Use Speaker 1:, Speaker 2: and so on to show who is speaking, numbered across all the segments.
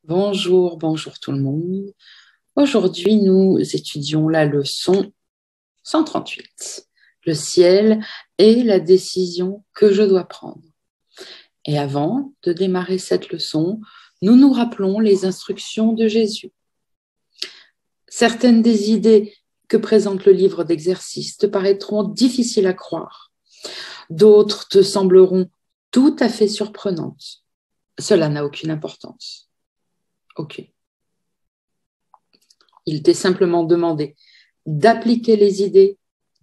Speaker 1: Bonjour, bonjour tout le monde. Aujourd'hui, nous étudions la leçon 138, le ciel et la décision que je dois prendre. Et avant de démarrer cette leçon, nous nous rappelons les instructions de Jésus. Certaines des idées que présente le livre d'exercices te paraîtront difficiles à croire. D'autres te sembleront tout à fait surprenantes. Cela n'a aucune importance. Ok. Il t'est simplement demandé d'appliquer les idées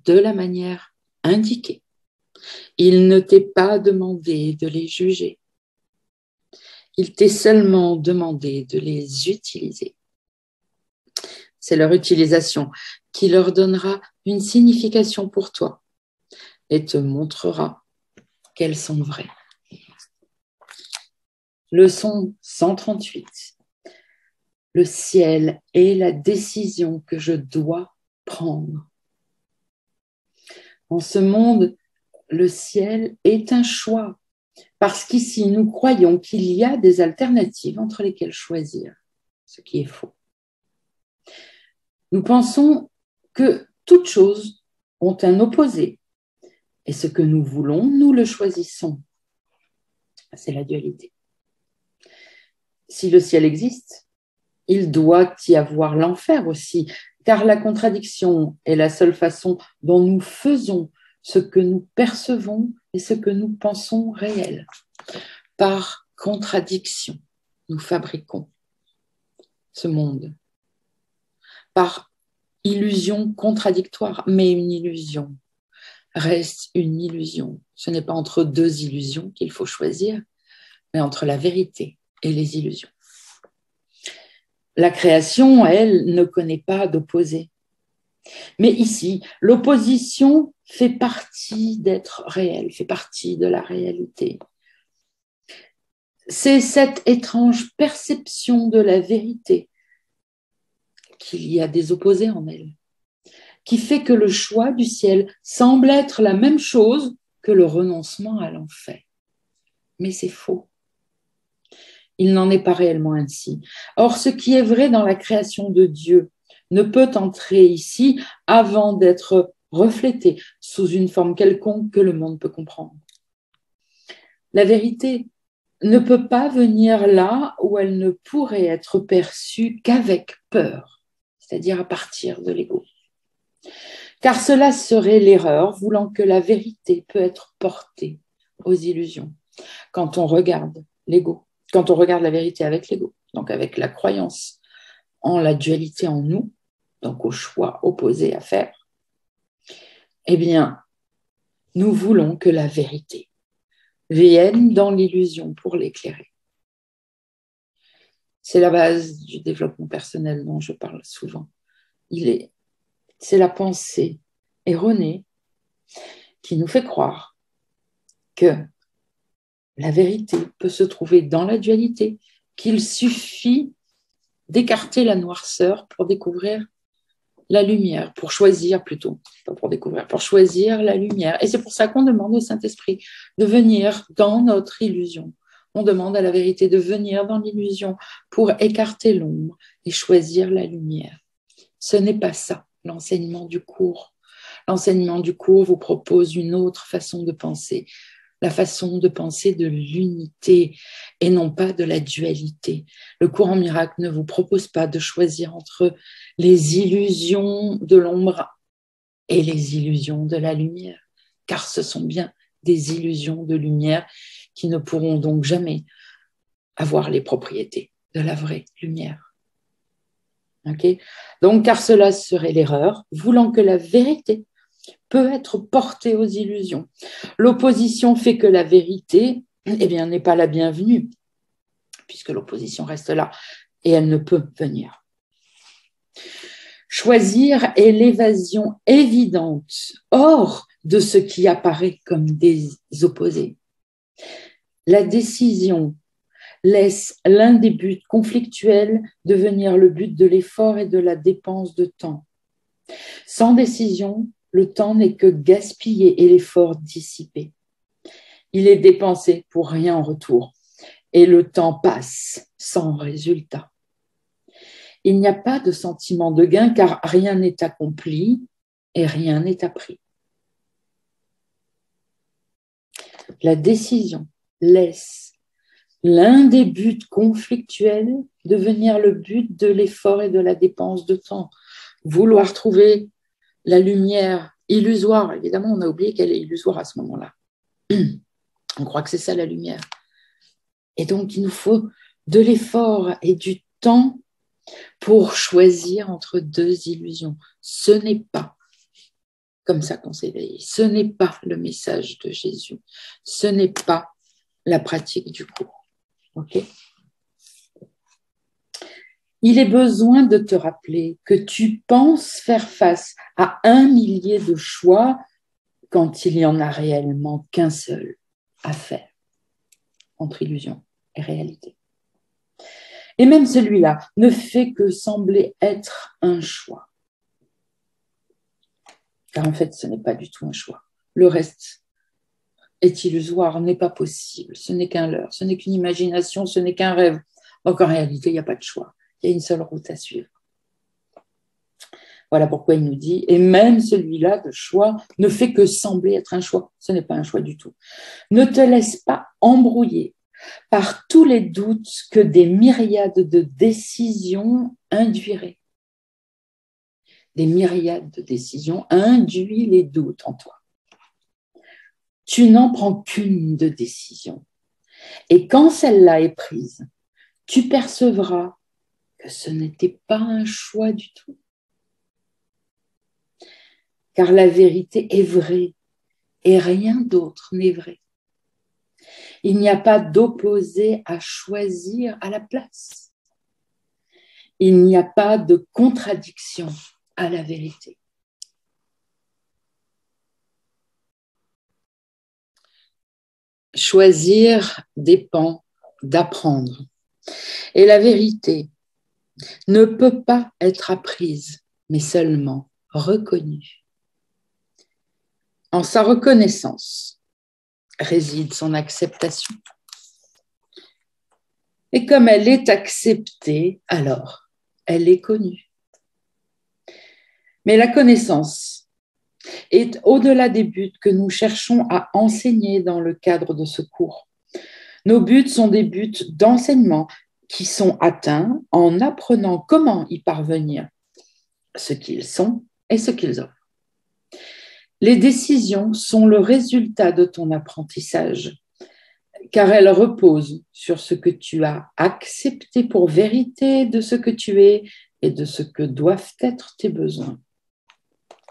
Speaker 1: de la manière indiquée. Il ne t'est pas demandé de les juger. Il t'est seulement demandé de les utiliser. C'est leur utilisation qui leur donnera une signification pour toi et te montrera qu'elles sont vraies. Leçon 138. Le ciel est la décision que je dois prendre. En ce monde, le ciel est un choix, parce qu'ici, nous croyons qu'il y a des alternatives entre lesquelles choisir, ce qui est faux. Nous pensons que toutes choses ont un opposé, et ce que nous voulons, nous le choisissons. C'est la dualité. Si le ciel existe, il doit y avoir l'enfer aussi, car la contradiction est la seule façon dont nous faisons ce que nous percevons et ce que nous pensons réel. Par contradiction, nous fabriquons ce monde. Par illusion contradictoire, mais une illusion reste une illusion. Ce n'est pas entre deux illusions qu'il faut choisir, mais entre la vérité et les illusions. La création, elle, ne connaît pas d'opposé. Mais ici, l'opposition fait partie d'être réelle, fait partie de la réalité. C'est cette étrange perception de la vérité qu'il y a des opposés en elle, qui fait que le choix du ciel semble être la même chose que le renoncement à l'enfer. Mais c'est faux. Il n'en est pas réellement ainsi. Or, ce qui est vrai dans la création de Dieu ne peut entrer ici avant d'être reflété sous une forme quelconque que le monde peut comprendre. La vérité ne peut pas venir là où elle ne pourrait être perçue qu'avec peur, c'est-à-dire à partir de l'ego. Car cela serait l'erreur, voulant que la vérité peut être portée aux illusions. Quand on regarde l'ego, quand on regarde la vérité avec l'ego, donc avec la croyance en la dualité en nous, donc au choix opposé à faire, eh bien, nous voulons que la vérité vienne dans l'illusion pour l'éclairer. C'est la base du développement personnel dont je parle souvent. C'est la pensée erronée qui nous fait croire que la vérité peut se trouver dans la dualité, qu'il suffit d'écarter la noirceur pour découvrir la lumière, pour choisir plutôt, pas pour découvrir, pour choisir la lumière. Et c'est pour ça qu'on demande au Saint-Esprit de venir dans notre illusion. On demande à la vérité de venir dans l'illusion pour écarter l'ombre et choisir la lumière. Ce n'est pas ça, l'enseignement du cours. L'enseignement du cours vous propose une autre façon de penser, la façon de penser de l'unité et non pas de la dualité. Le cours en miracle ne vous propose pas de choisir entre les illusions de l'ombre et les illusions de la lumière, car ce sont bien des illusions de lumière qui ne pourront donc jamais avoir les propriétés de la vraie lumière. Okay? Donc, car cela serait l'erreur, voulant que la vérité peut être portée aux illusions. L'opposition fait que la vérité, eh bien, n'est pas la bienvenue, puisque l'opposition reste là et elle ne peut venir. Choisir est l'évasion évidente, hors de ce qui apparaît comme des opposés. La décision laisse l'un des buts conflictuels devenir le but de l'effort et de la dépense de temps. Sans décision, le temps n'est que gaspillé et l'effort dissipé. Il est dépensé pour rien en retour. et le temps passe sans résultat. Il n'y a pas de sentiment de gain car rien n'est accompli et rien n'est appris. La décision laisse l'un des buts conflictuels devenir le but de l'effort et de la dépense de temps. Vouloir trouver la lumière illusoire, évidemment, on a oublié qu'elle est illusoire à ce moment-là. On croit que c'est ça la lumière. Et donc, il nous faut de l'effort et du temps pour choisir entre deux illusions. Ce n'est pas comme ça qu'on s'éveille. Ce n'est pas le message de Jésus. Ce n'est pas la pratique du cours. Ok ? Il est besoin de te rappeler que tu penses faire face à 1 millier de choix quand il n'y en a réellement qu'un seul à faire entre illusion et réalité. Et même celui-là ne fait que sembler être un choix. Car en fait, ce n'est pas du tout un choix. Le reste est illusoire, n'est pas possible, ce n'est qu'un leurre, ce n'est qu'une imagination, ce n'est qu'un rêve. Donc en réalité, il n'y a pas de choix. Il y a une seule route à suivre. Voilà pourquoi il nous dit, et même celui-là de choix ne fait que sembler être un choix. Ce n'est pas un choix du tout. Ne te laisse pas embrouiller par tous les doutes que des myriades de décisions induiraient. Des myriades de décisions induisent les doutes en toi. Tu n'en prends qu'une de décision. Et quand celle-là est prise, tu percevras que ce n'était pas un choix du tout. Car la vérité est vraie et rien d'autre n'est vrai. Il n'y a pas d'opposé à choisir à la place. Il n'y a pas de contradiction à la vérité. Choisir dépend d'apprendre. Et la vérité ne peut pas être apprise, mais seulement reconnue. En sa reconnaissance réside son acceptation. Et comme elle est acceptée, alors elle est connue. Mais la connaissance est au-delà des buts que nous cherchons à enseigner dans le cadre de ce cours. Nos buts sont des buts d'enseignement qui sont atteints en apprenant comment y parvenir, ce qu'ils sont et ce qu'ils offrent. Les décisions sont le résultat de ton apprentissage, car elles reposent sur ce que tu as accepté pour vérité de ce que tu es et de ce que doivent être tes besoins.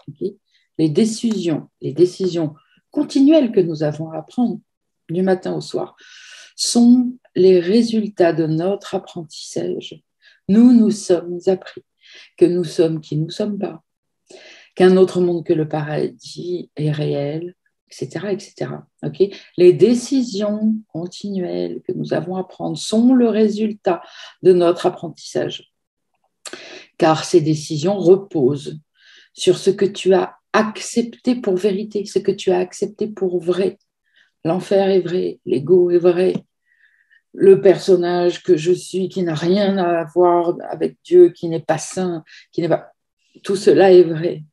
Speaker 1: Okay. Les décisions continuelles que nous avons à prendre du matin au soir sont les résultats de notre apprentissage. Nous sommes appris que nous sommes qui nous ne sommes pas, qu'un autre monde que le paradis est réel, etc. etc. Okay. Les décisions continuelles que nous avons à prendre sont le résultat de notre apprentissage, car ces décisions reposent sur ce que tu as accepté pour vérité, ce que tu as accepté pour vrai. L'enfer est vrai, l'ego est vrai, le personnage que je suis qui n'a rien à voir avec Dieu, qui n'est pas saint, qui n'est pas... Tout cela est vrai.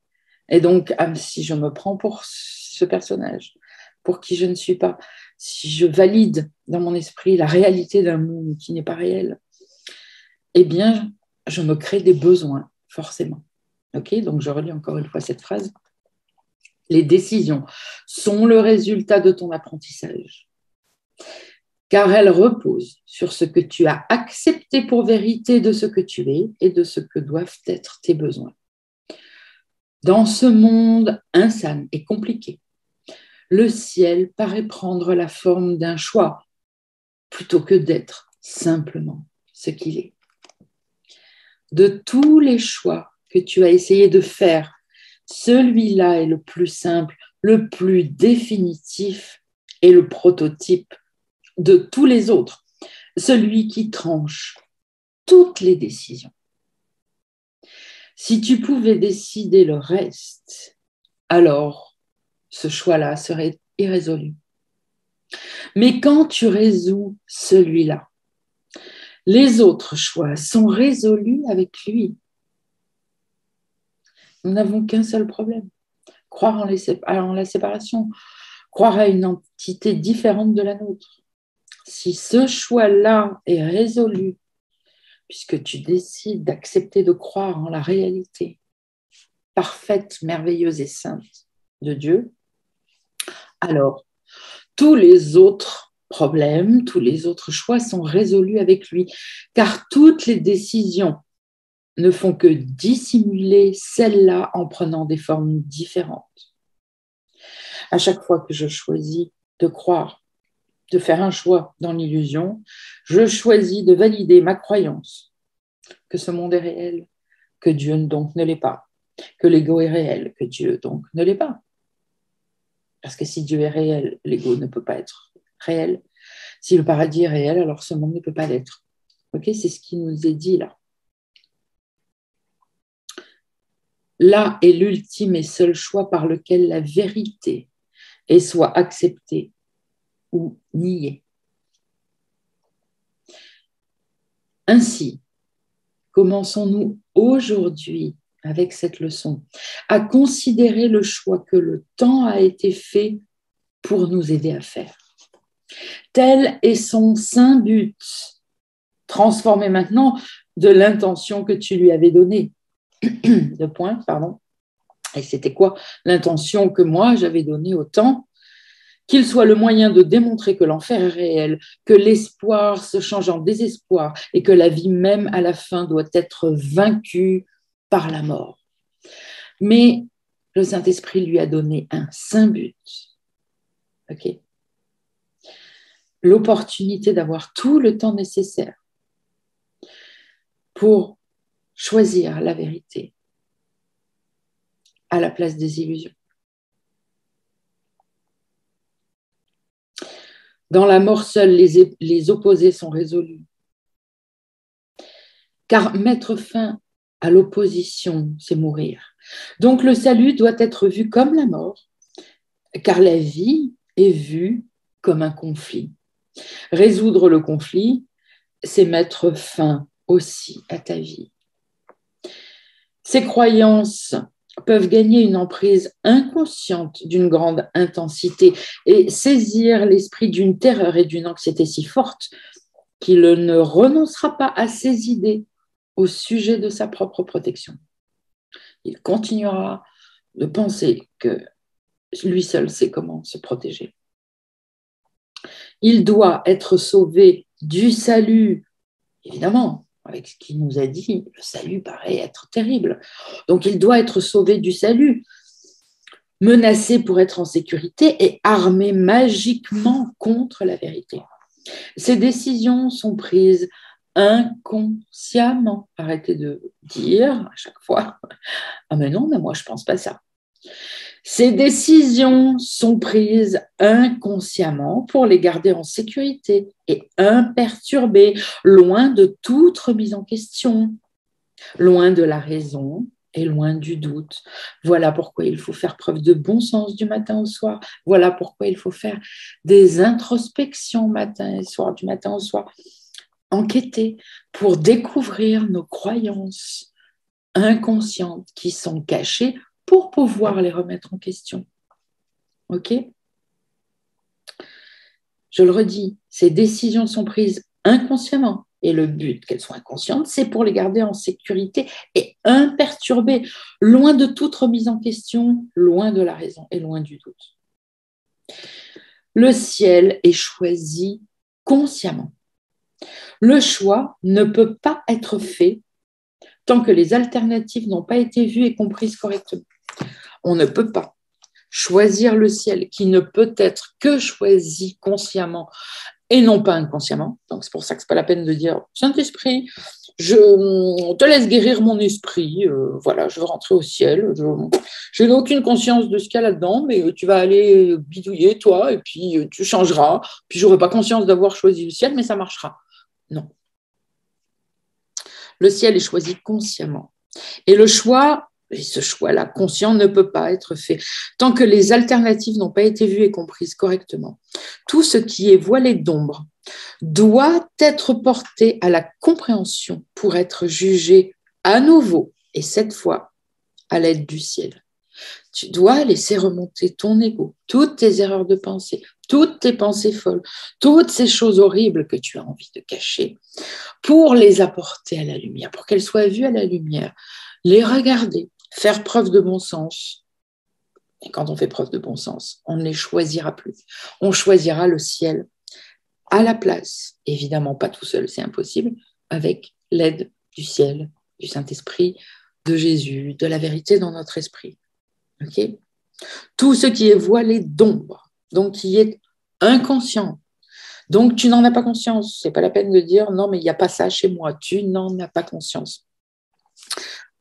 Speaker 1: Et donc, si je me prends pour ce personnage, pour qui je ne suis pas, si je valide dans mon esprit la réalité d'un monde qui n'est pas réel, eh bien, je me crée des besoins, forcément. Okay, donc, je relis encore une fois cette phrase. Les décisions sont le résultat de ton apprentissage, car elles reposent sur ce que tu as accepté pour vérité de ce que tu es et de ce que doivent être tes besoins. Dans ce monde insane et compliqué, le ciel paraît prendre la forme d'un choix plutôt que d'être simplement ce qu'il est. De tous les choix que tu as essayé de faire, celui-là est le plus simple, le plus définitif et le prototype de tous les autres, celui qui tranche toutes les décisions. Si tu pouvais décider le reste, alors ce choix-là serait irrésolu. Mais quand tu résous celui-là, les autres choix sont résolus avec lui. Nous n'avons qu'un seul problème, croire en la séparation, croire à une entité différente de la nôtre. Si ce choix-là est résolu, puisque tu décides d'accepter de croire en la réalité parfaite, merveilleuse et sainte de Dieu, alors tous les autres problèmes, tous les autres choix sont résolus avec lui, car toutes les décisions ne font que dissimuler celle-là en prenant des formes différentes. À chaque fois que je choisis de croire, de faire un choix dans l'illusion, je choisis de valider ma croyance que ce monde est réel, que Dieu donc ne l'est pas, que l'ego est réel, que Dieu donc ne l'est pas. Parce que si Dieu est réel, l'ego ne peut pas être réel. Si le paradis est réel, alors ce monde ne peut pas l'être. Okay, c'est ce qui nous est dit là. Là est l'ultime et seul choix par lequel la vérité est soit acceptée ou niée. Ainsi, commençons-nous aujourd'hui avec cette leçon à considérer le choix que le temps a été fait pour nous aider à faire. Tel est son saint but, transformé maintenant de l'intention que tu lui avais donnée. Deux points, pardon. Et c'était quoi l'intention que moi j'avais donnée au temps? Qu'il soit le moyen de démontrer que l'enfer est réel, que l'espoir se change en désespoir et que la vie même à la fin doit être vaincue par la mort. Mais le Saint-Esprit lui a donné un saint but. Ok. L'opportunité d'avoir tout le temps nécessaire pour choisir la vérité à la place des illusions. Dans la mort seule, les opposés sont résolus. Car mettre fin à l'opposition, c'est mourir. Donc le salut doit être vu comme la mort, car la vie est vue comme un conflit. Résoudre le conflit, c'est mettre fin aussi à ta vie. Ces croyances peuvent gagner une emprise inconsciente d'une grande intensité et saisir l'esprit d'une terreur et d'une anxiété si forte qu'il ne renoncera pas à ses idées au sujet de sa propre protection. Il continuera de penser que lui seul sait comment se protéger. Il doit être sauvé du salut, évidemment, avec ce qu'il nous a dit, le salut paraît être terrible. Donc il doit être sauvé du salut, menacé pour être en sécurité et armé magiquement contre la vérité. Ces décisions sont prises inconsciemment. Arrêtez de dire à chaque fois « Ah mais non, mais moi je ne pense pas ça ». Ces décisions sont prises inconsciemment pour les garder en sécurité et imperturbées, loin de toute remise en question, loin de la raison et loin du doute. Voilà pourquoi il faut faire preuve de bon sens du matin au soir. Voilà pourquoi il faut faire des introspections matin et soir, du matin au soir. Enquêter pour découvrir nos croyances inconscientes qui sont cachées pour pouvoir les remettre en question. Ok ? Je le redis, ces décisions sont prises inconsciemment et le but qu'elles soient inconscientes, c'est pour les garder en sécurité et imperturbées, loin de toute remise en question, loin de la raison et loin du doute. Le ciel est choisi consciemment. Le choix ne peut pas être fait tant que les alternatives n'ont pas été vues et comprises correctement. On ne peut pas choisir le ciel qui ne peut être que choisi consciemment et non pas inconsciemment. Donc c'est pour ça que ce n'est pas la peine de dire « Saint-Esprit, je te laisse guérir mon esprit, voilà, je veux rentrer au ciel, je n'ai aucune conscience de ce qu'il y a là-dedans, mais tu vas aller bidouiller toi et puis tu changeras, puis je n'aurai pas conscience d'avoir choisi le ciel, mais ça marchera. » Non. Le ciel est choisi consciemment. Et le choix Et ce choix-là, conscient, ne peut pas être fait tant que les alternatives n'ont pas été vues et comprises correctement. Tout ce qui est voilé d'ombre doit être porté à la compréhension pour être jugé à nouveau, et cette fois à l'aide du ciel. Tu dois laisser remonter ton ego, toutes tes erreurs de pensée, toutes tes pensées folles, toutes ces choses horribles que tu as envie de cacher, pour les apporter à la lumière, pour qu'elles soient vues à la lumière, les regarder, faire preuve de bon sens. Et quand on fait preuve de bon sens, on ne les choisira plus. On choisira le ciel à la place, évidemment pas tout seul, c'est impossible, avec l'aide du ciel, du Saint-Esprit, de Jésus, de la vérité dans notre esprit. Okay. Tout ce qui est voilé d'ombre, donc qui est inconscient, donc tu n'en as pas conscience. C'est pas la peine de dire non, mais il n'y a pas ça chez moi. Tu n'en as pas conscience.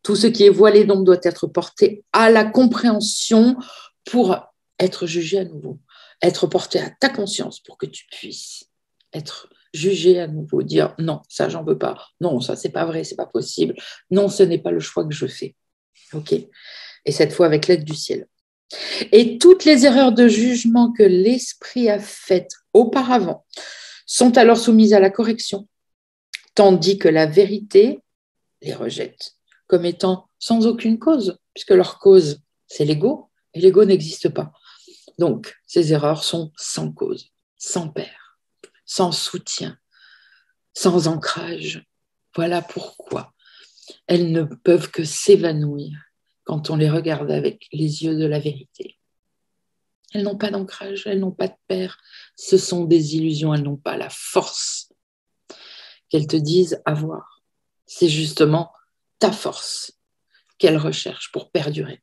Speaker 1: Tout ce qui est voilé d'ombre doit être porté à la compréhension pour être jugé à nouveau, être porté à ta conscience pour que tu puisses être jugé à nouveau, dire non, ça j'en veux pas, non, ça c'est pas vrai, c'est pas possible, non, ce n'est pas le choix que je fais. Ok. Et cette fois avec l'aide du ciel. Et toutes les erreurs de jugement que l'esprit a faites auparavant sont alors soumises à la correction, tandis que la vérité les rejette comme étant sans aucune cause, puisque leur cause, c'est l'ego, et l'ego n'existe pas. Donc, ces erreurs sont sans cause, sans père, sans soutien, sans ancrage. Voilà pourquoi elles ne peuvent que s'évanouir quand on les regarde avec les yeux de la vérité. Elles n'ont pas d'ancrage, elles n'ont pas de père. Ce sont des illusions, elles n'ont pas la force qu'elles te disent avoir. C'est justement ta force qu'elles recherchent pour perdurer.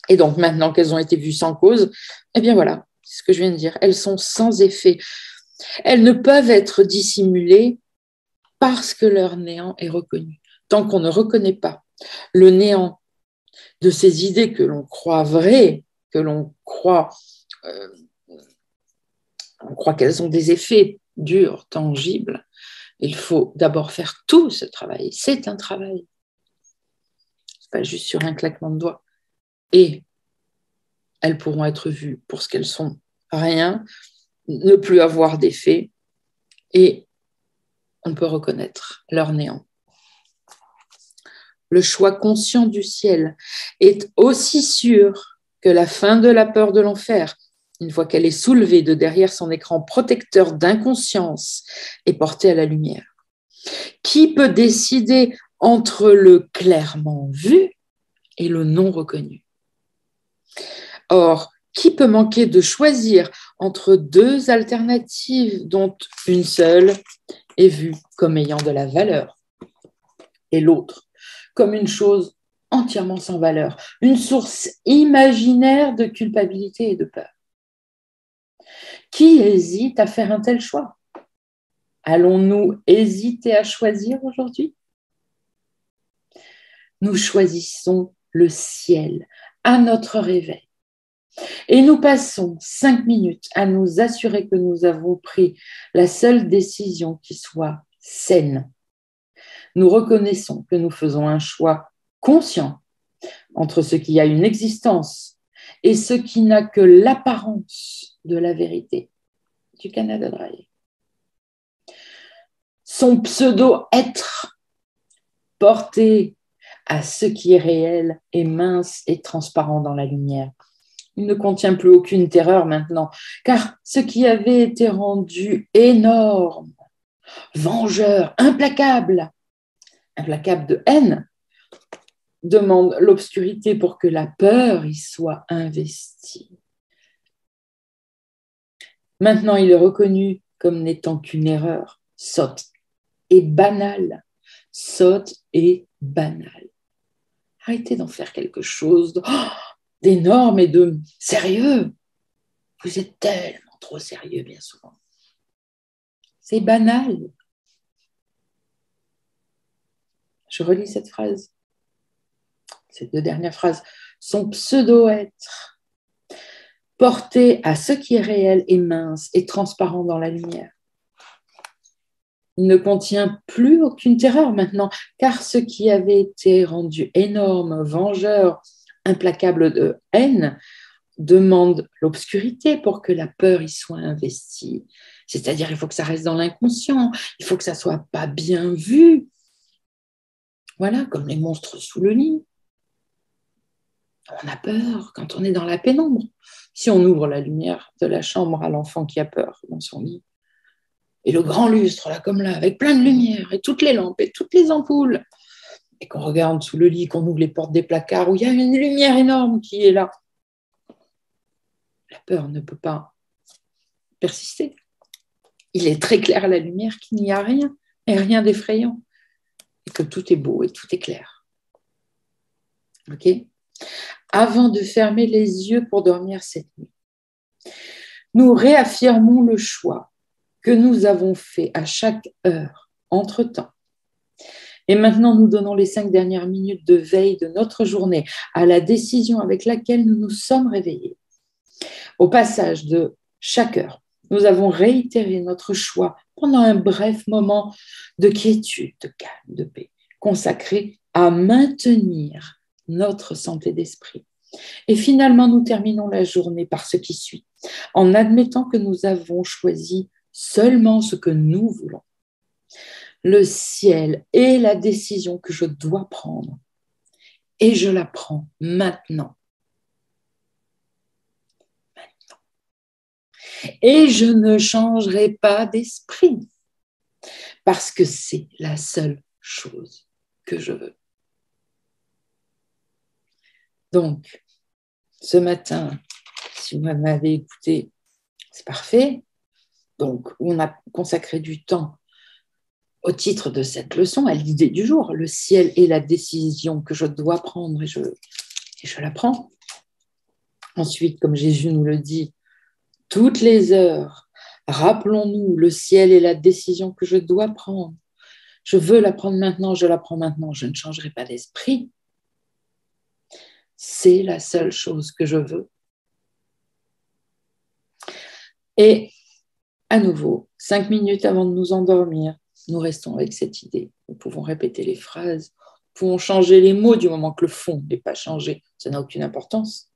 Speaker 1: Et donc, maintenant qu'elles ont été vues sans cause, eh bien voilà, c'est ce que je viens de dire. Elles sont sans effet. Elles ne peuvent être dissimulées parce que leur néant est reconnu. Tant qu'on ne reconnaît pas le néant de ces idées que l'on croit vraies, que l'on croit, on croit qu'elles ont des effets durs, tangibles, il faut d'abord faire tout ce travail. C'est un travail. Ce n'est pas juste sur un claquement de doigts. Et elles pourront être vues pour ce qu'elles sont, rien, ne plus avoir d'effet, et on peut reconnaître leur néant. Le choix conscient du ciel est aussi sûr que la fin de la peur de l'enfer, une fois qu'elle est soulevée de derrière son écran protecteur d'inconscience, est portée à la lumière. Qui peut décider entre le clairement vu et le non reconnu? Or, qui peut manquer de choisir entre deux alternatives dont une seule est vue comme ayant de la valeur et l'autre comme une chose entièrement sans valeur, une source imaginaire de culpabilité et de peur? Qui hésite à faire un tel choix? Allons-nous hésiter à choisir aujourd'hui? Nous choisissons le ciel à notre réveil. Et nous passons 5 minutes à nous assurer que nous avons pris la seule décision qui soit saine. Nous reconnaissons que nous faisons un choix conscient entre ce qui a une existence et ce qui n'a que l'apparence de la vérité du Canada Dry. Son pseudo-être porté à ce qui est réel et mince et transparent dans la lumière. Il ne contient plus aucune terreur maintenant, car ce qui avait été rendu énorme, vengeur, implacable de haine, demande l'obscurité pour que la peur y soit investie. Maintenant, il est reconnu comme n'étant qu'une erreur, sotte et banale. Sotte et banale. Arrêtez d'en faire quelque chose d'énorme et de sérieux. Vous êtes tellement trop sérieux bien souvent. C'est banal. Je relis cette phrase. Ces deux dernières phrases. Son pseudo-être, porté à ce qui est réel et mince et transparent dans la lumière. Il ne contient plus aucune terreur maintenant, car ce qui avait été rendu énorme, vengeur, implacable de haine, demande l'obscurité pour que la peur y soit investie. C'est-à-dire, il faut que ça reste dans l'inconscient, il faut que ça ne soit pas bien vu. Voilà, comme les monstres sous le lit. On a peur quand on est dans la pénombre. Si on ouvre la lumière de la chambre à l'enfant qui a peur dans son lit, et le grand lustre, là, comme là, avec plein de lumière, et toutes les lampes, et toutes les ampoules, et qu'on regarde sous le lit, qu'on ouvre les portes des placards, où il y a une lumière énorme qui est là, la peur ne peut pas persister. Il est très clair à la lumière qu'il n'y a rien, et rien d'effrayant, et que tout est beau et tout est clair. Ok ? Avant de fermer les yeux pour dormir cette nuit, nous réaffirmons le choix que nous avons fait à chaque heure, entre-temps. Et maintenant, nous donnons les 5 dernières minutes de veille de notre journée à la décision avec laquelle nous nous sommes réveillés. Au passage de chaque heure, nous avons réitéré notre choix pendant un bref moment de quiétude, de calme, de paix, consacré à maintenir notre santé d'esprit. Et finalement, nous terminons la journée par ce qui suit, en admettant que nous avons choisi seulement ce que nous voulons. Le ciel est la décision que je dois prendre. Et je la prends maintenant. Et je ne changerai pas d'esprit parce que c'est la seule chose que je veux. Donc, ce matin, si vous m'avez écouté, c'est parfait. Donc, on a consacré du temps au titre de cette leçon, à l'idée du jour. Le ciel est la décision que je dois prendre et je la prends. Ensuite, comme Jésus nous le dit, toutes les heures, rappelons-nous, le ciel est la décision que je dois prendre. Je veux la prendre maintenant, je la prends maintenant, je ne changerai pas d'esprit. C'est la seule chose que je veux. Et à nouveau, 5 minutes avant de nous endormir, nous restons avec cette idée. Nous pouvons répéter les phrases, nous pouvons changer les mots du moment que le fond n'est pas changé. Ça n'a aucune importance.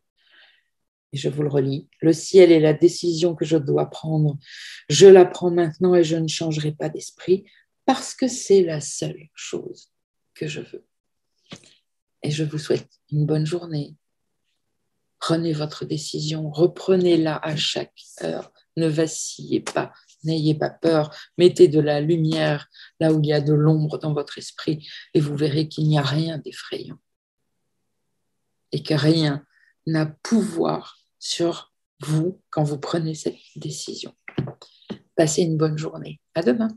Speaker 1: Et je vous le relis. Le ciel est la décision que je dois prendre. Je la prends maintenant et je ne changerai pas d'esprit parce que c'est la seule chose que je veux. Et je vous souhaite une bonne journée. Prenez votre décision, reprenez-la à chaque heure. Ne vacillez pas, n'ayez pas peur. Mettez de la lumière là où il y a de l'ombre dans votre esprit et vous verrez qu'il n'y a rien d'effrayant et que rien n'a pouvoir sur vous quand vous prenez cette décision. Passez une bonne journée. À demain.